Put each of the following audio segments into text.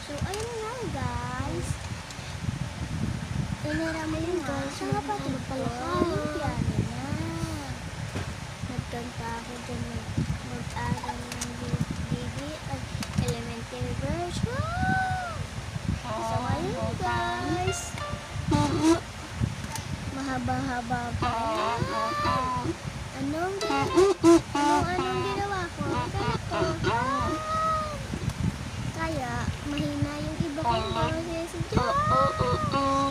So, ayun nga guys. Inaramin guys, mga kapatid ko, yung piano na. Nagkanta ako dyan mag-aral ng DD at elementary version. So, ayun guys. Mahaba-haba pa yan. Anong ginawa ko? Kaya, mahina yung iba kong boses dyan.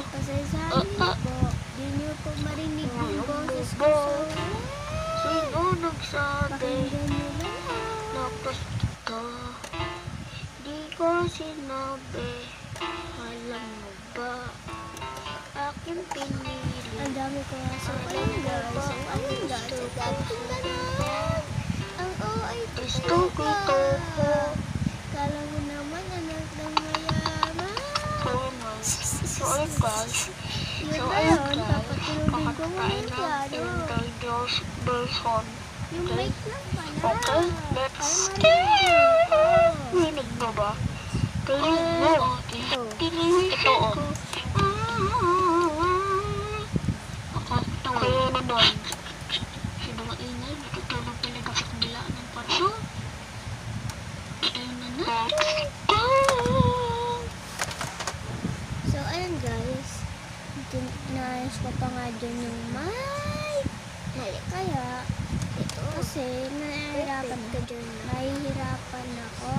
Pasensyahan niyo po. Di niyo po marinig yung boses ko sa Sino nagsabi? pakinggan niyo lang. Tapos ito, di ko sinabi. Alam mo ba, aking pinili. Ang dami ko nga. So, ayun guys. Ang OI Gusto ko ito ko. Kala mo naman anak ng mayaman. So ayun guys. Yun So na ayun yun. guys. Papatulogin ko muna yung Kakatayin natin piano. ng Diyos version. Yung mic lang pala. Okay, let's Para marinig ko. Rinig mo ba? Rinig mo. Ito o. Kaya naman. Sino maingay? Matutulog talaga sa kabila ng pato. Ayun na na. So, ayun guys. Naayos ko pa nga dyan yung mic. Kaya, ito. Kasi, nahihirapan ako.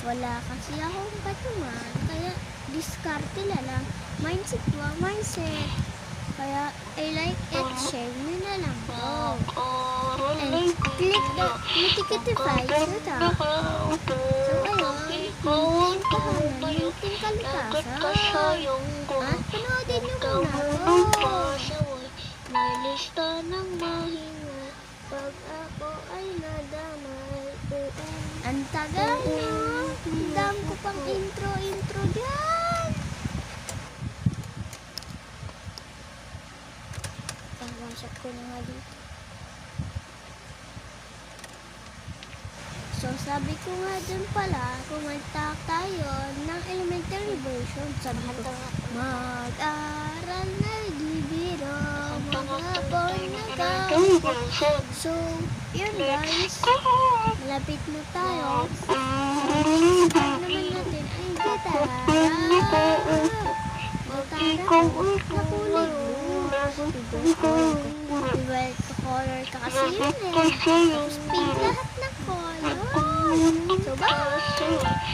Wala kasi akong katuman. Kaya, diskarte lang. Mindset ba? Mindset. Kaya, I like it. Share nyo na lang po. And click the notification button. So, ayun. Munting kalikasan. At panoodin nyo muna ako. May lista ng mahinga. Pag ako ay nadamay. Ang tagal na. Ang dami ko pang intro dyan. Pangwasak ko na nga dito. So, sabi ko nga dyan pala, kumanta tayo ng elementary version. Sabi ko, mag-aral na naglibiro, maghapon na gabi. So, yun guys, malapit na tayo. Start naman natin ang gitara. Na kulay blue. Diba ito color ka kasi yun eh. Tapos pink lahat ng color. So, bye!